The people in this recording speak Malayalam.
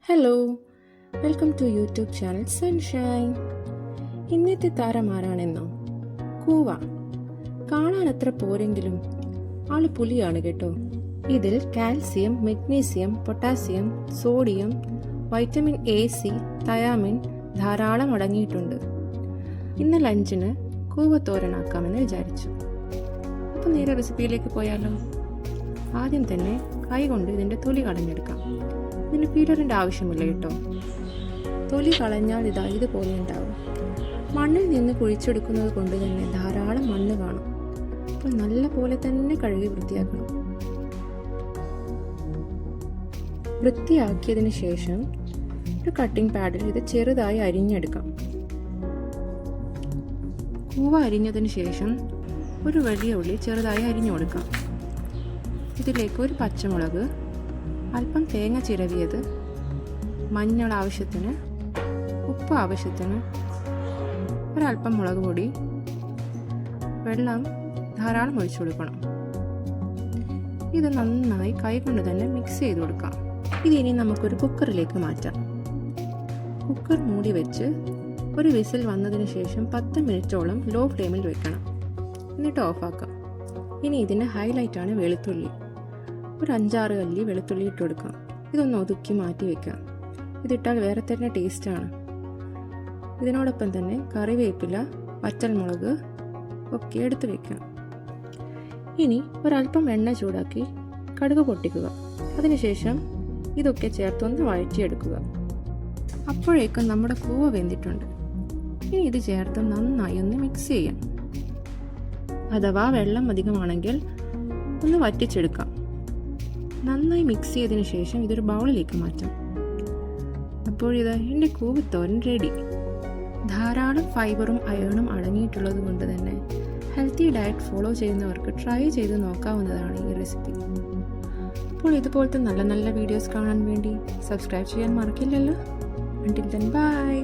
Hello, welcome to YouTube channel sunshine. ഇന്നത്തെ താരം ആരാണെന്നോ? കൂവ. കാണാൻ അത്ര പോരെങ്കിലും ആള് പുലിയാണ് കേട്ടോ. ഇതിൽ calcium, magnesium, potassium, sodium, vitamin A, C, thiamine ധാരാളം അടങ്ങിയിട്ടുണ്ട്. ഇന്ന് ലഞ്ചിന് കൂവ തോരനാക്കാമെന്ന് വിചാരിച്ചു. അപ്പോൾ നേരെ റെസിപ്പിയിലേക്ക് പോയാലോ. ആദ്യം തന്നെ കൈ കൊണ്ട് ഇതിൻ്റെ തൊലി കളഞ്ഞെടുക്കാം. ഇതിന് പീലറിൻ്റെ ആവശ്യമില്ല കേട്ടോ. തൊലി കളഞ്ഞാൽ ഇതുപോലെ ഉണ്ടാവും. മണ്ണിൽ നിന്ന് കുഴിച്ചെടുക്കുന്നത് കൊണ്ട് തന്നെ ധാരാളം മണ്ണ് കാണും. അപ്പോൾ നല്ല പോലെ തന്നെ കഴുകി വൃത്തിയാക്കണം. വൃത്തിയാക്കിയതിന് ശേഷം ഒരു കട്ടിംഗ് പാഡിൽ ഇത് ചെറുതായി അരിഞ്ഞെടുക്കാം. കൂവ അരിഞ്ഞതിന് ശേഷം ഒരു വലിയ ഉള്ളി ചെറുതായി അരിഞ്ഞു കൊടുക്കാം. ഇതിലേക്ക് ഒരു പച്ചമുളക്, അല്പം തേങ്ങ ചിരവിയത്, മഞ്ഞൾ ആവശ്യത്തിന്, ഉപ്പ് ആവശ്യത്തിന്, ഒരല്പം മുളക് പൊടി, വെള്ളം ധാരാളം ഒഴിച്ചു കൊടുക്കണം. ഇത് നന്നായി കൈകൊണ്ട് തന്നെ മിക്സ് ചെയ്ത് കൊടുക്കാം. ഇതിനി നമുക്കൊരു കുക്കറിലേക്ക് മാറ്റാം. കുക്കർ മൂടി വെച്ച് ഒരു വിസിൽ വന്നതിന് ശേഷം 10 മിനിറ്റോളം ലോ ഫ്ലെയിമിൽ വെക്കണം. എന്നിട്ട് ഓഫാക്കാം. ഇനി ഇതിൻ്റെ ഹൈലൈറ്റാണ് വെളുത്തുള്ളി. ഒരു 5-6 അല്ലി വെളുത്തുള്ളി ഇട്ട് കൊടുക്കാം. ഇതൊന്ന് ഒതുക്കി മാറ്റി വെക്കാം. ഇതിട്ടാൽ വേറെ തന്നെ ടേസ്റ്റാണ്. ഇതിനോടൊപ്പം തന്നെ കറിവേപ്പില, വറ്റൽമുളക് ഒക്കെ എടുത്ത് വെക്കാം. ഇനി ഒരല്പം എണ്ണ ചൂടാക്കി കടുക് പൊട്ടിക്കുക. അതിനുശേഷം ഇതൊക്കെ ചേർത്തൊന്ന് വഴറ്റിയെടുക്കുക. അപ്പോഴേക്കും നമ്മുടെ കൂവ വെന്തിട്ടുണ്ട്. ഇനി ഇത് ചേർത്ത് നന്നായി ഒന്ന് മിക്സ് ചെയ്യാം. അഥവാ വെള്ളം അധികമാണെങ്കിൽ ഒന്ന് വറ്റിച്ചെടുക്കാം. നന്നായി മിക്സ് ചെയ്തതിന് ശേഷം ഇതൊരു ബൗളിലേക്ക് മാറ്റാം. അപ്പോഴിത് എൻ്റെ കൂവത്തോരൻ റെഡി. ധാരാളം ഫൈബറും അയണും അടങ്ങിയിട്ടുള്ളത് കൊണ്ട് തന്നെ ഹെൽത്തി ഡയറ്റ് ഫോളോ ചെയ്യുന്നവർക്ക് ട്രൈ ചെയ്ത് നോക്കാവുന്നതാണ് ഈ റെസിപ്പി. അപ്പോൾ ഇതുപോലത്തെ നല്ല നല്ല വീഡിയോസ് കാണാൻ വേണ്ടി സബ്സ്ക്രൈബ് ചെയ്യാൻ മറക്കില്ലല്ലോ. Until then, bye.